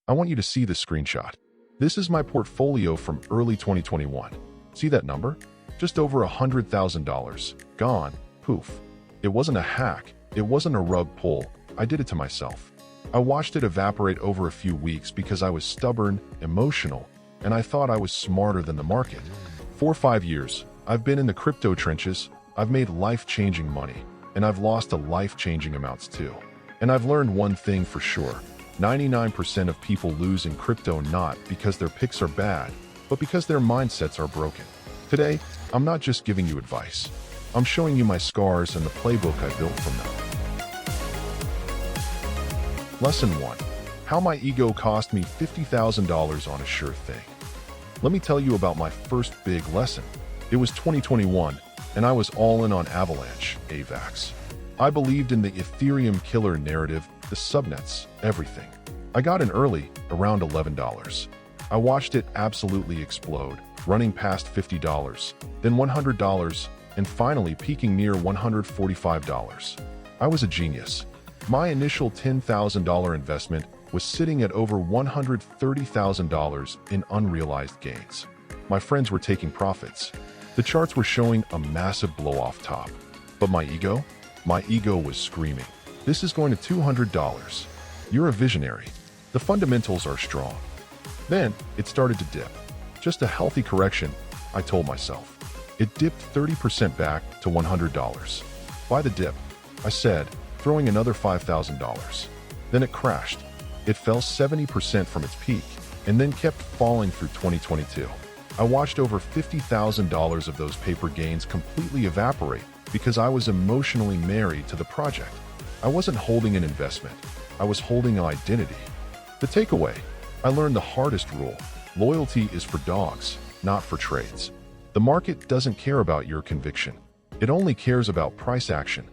I want you to see this screenshot. This is my portfolio from early 2021. See that number? Just over $100,000. Gone. Poof. It wasn't a hack. It wasn't a rug pull. I did it to myself. I watched it evaporate over a few weeks because I was stubborn, emotional, and I thought I was smarter than the market. For 5 years, I've been in the crypto trenches. I've made life-changing money, and I've lost a life-changing amounts too. And I've learned one thing for sure. 99% of people lose in crypto not because their picks are bad, but because their mindsets are broken. Today, I'm not just giving you advice. I'm showing you my scars and the playbook I built from them. Lesson 1. How my ego cost me $50,000 on a sure thing. Let me tell you about my first big lesson. It was 2021, and I was all in on Avalanche, AVAX. I believed in the Ethereum killer narrative, the subnets, everything. I got in early, around $11. I watched it absolutely explode, running past $50, then $100, and finally peaking near $145. I was a genius. My initial $10,000 investment was sitting at over $130,000 in unrealized gains. My friends were taking profits. The charts were showing a massive blow-off top. But my ego? My ego was screaming, "This is going to $200. You're a visionary. The fundamentals are strong." Then it started to dip. Just a healthy correction, I told myself. It dipped 30% back to $100. Buy the dip, I said, throwing another $5,000. Then it crashed. It fell 70% from its peak, and then kept falling through 2022. I watched over $50,000 of those paper gains completely evaporate because I was emotionally married to the project. I wasn't holding an investment. I was holding an identity. The takeaway, I learned the hardest rule. Loyalty is for dogs, not for trades. The market doesn't care about your conviction. It only cares about price action.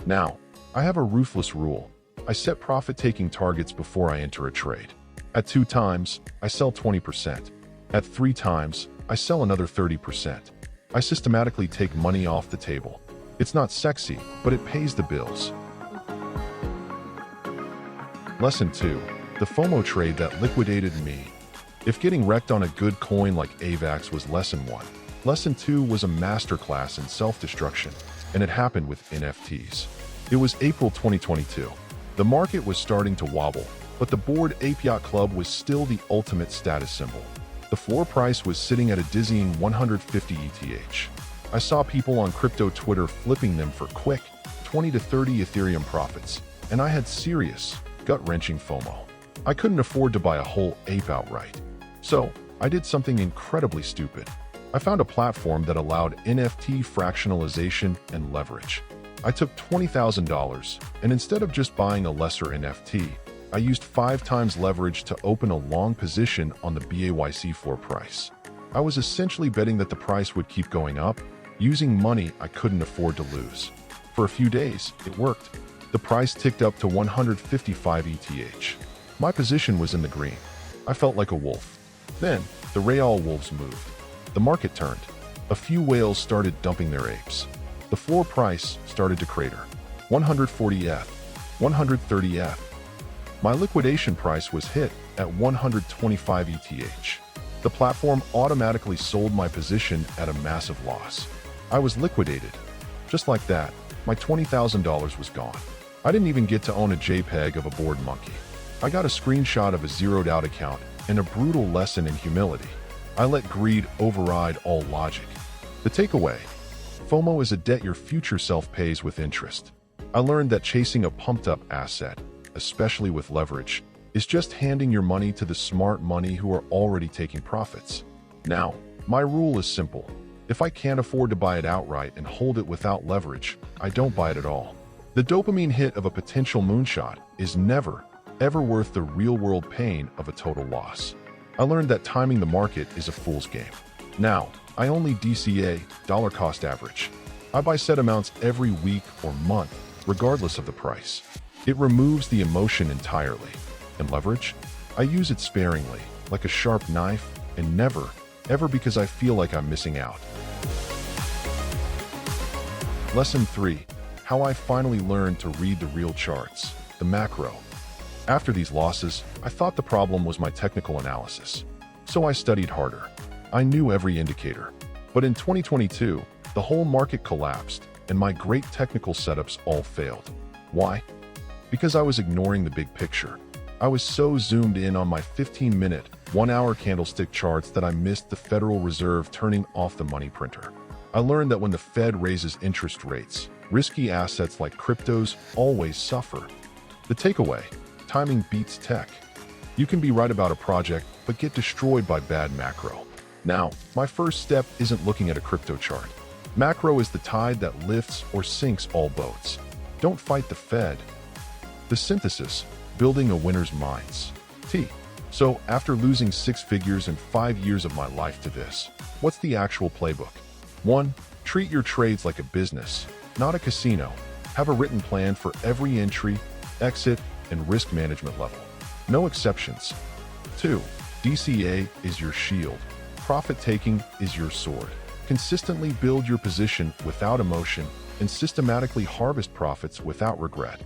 Now, I have a ruthless rule. I set profit-taking targets before I enter a trade. At 2 times, I sell 20%. At 3 times, I sell another 30%. I systematically take money off the table. It's not sexy, but it pays the bills. Lesson 2. The FOMO trade that liquidated me. If getting wrecked on a good coin like AVAX was lesson 1, lesson 2 was a masterclass in self-destruction, and it happened with NFTs. It was April 2022. The market was starting to wobble, but the Bored Ape Yacht Club was still the ultimate status symbol. The floor price was sitting at a dizzying 150 ETH. I saw people on crypto Twitter flipping them for quick 20 to 30 Ethereum profits, and I had serious, gut-wrenching FOMO. I couldn't afford to buy a whole ape outright. So, I did something incredibly stupid. I found a platform that allowed NFT fractionalization and leverage. I took $20,000, and instead of just buying a lesser NFT, I used 5 times leverage to open a long position on the BAYC floor price. I was essentially betting that the price would keep going up, using money I couldn't afford to lose. For a few days, it worked. The price ticked up to 155 ETH. My position was in the green. I felt like a wolf. Then, the Real wolves moved. The market turned. A few whales started dumping their apes. The floor price started to crater. 140 ETH, 130 ETH. My liquidation price was hit at 125 ETH. The platform automatically sold my position at a massive loss. I was liquidated. Just like that, my $20,000 was gone. I didn't even get to own a JPEG of a bored monkey. I got a screenshot of a zeroed-out account and a brutal lesson in humility. I let greed override all logic. The takeaway: FOMO is a debt your future self pays with interest. I learned that chasing a pumped-up asset, especially with leverage, is just handing your money to the smart money who are already taking profits. Now, my rule is simple. If I can't afford to buy it outright and hold it without leverage, I don't buy it at all. The dopamine hit of a potential moonshot is never, ever worth the real-world pain of a total loss. I learned that timing the market is a fool's game. Now, I only DCA, dollar cost average. I buy set amounts every week or month, regardless of the price. It removes the emotion entirely. And leverage? I use it sparingly, like a sharp knife, and never, ever because I feel like I'm missing out. Lesson 3. How I finally learned to read the real charts, the macro. After these losses, I thought the problem was my technical analysis. So I studied harder. I knew every indicator. But in 2022, the whole market collapsed and my great technical setups all failed. Why? Because I was ignoring the big picture. I was so zoomed in on my 15-minute, 1-hour candlestick charts that I missed the Federal Reserve turning off the money printer. I learned that when the Fed raises interest rates, risky assets like cryptos always suffer. The takeaway: timing beats tech. You can be right about a project, but get destroyed by bad macro. Now, my first step isn't looking at a crypto chart. Macro is the tide that lifts or sinks all boats. Don't fight the Fed. The synthesis: building a winner's minds. So, after losing 6 figures and 5 years of my life to this, what's the actual playbook? 1. Treat your trades like a business, not a casino. Have a written plan for every entry, exit, and risk management level. No exceptions. 2. DCA is your shield. Profit-taking is your sword. Consistently build your position without emotion and systematically harvest profits without regret.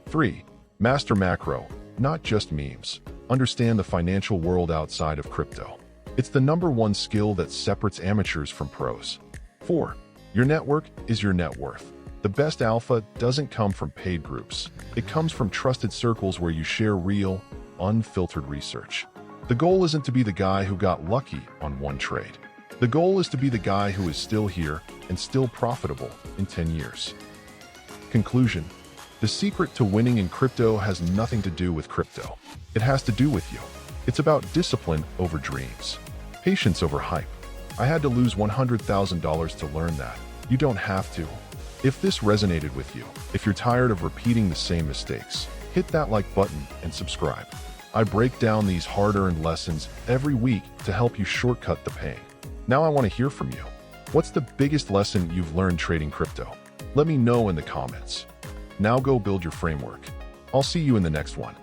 3. Master macro, not just memes. Understand the financial world outside of crypto. It's the #1 skill that separates amateurs from pros. 4. Your network is your net worth. The best alpha doesn't come from paid groups. It comes from trusted circles where you share real, unfiltered research. The goal isn't to be the guy who got lucky on one trade. The goal is to be the guy who is still here and still profitable in 10 years. Conclusion: the secret to winning in crypto has nothing to do with crypto. It has to do with you. It's about discipline over dreams, patience over hype. I had to lose $100,000 to learn that. You don't have to. If this resonated with you, if you're tired of repeating the same mistakes, hit that like button and subscribe. I break down these hard-earned lessons every week to help you shortcut the pain. Now I want to hear from you. What's the biggest lesson you've learned trading crypto? Let me know in the comments. Now go build your framework. I'll see you in the next one.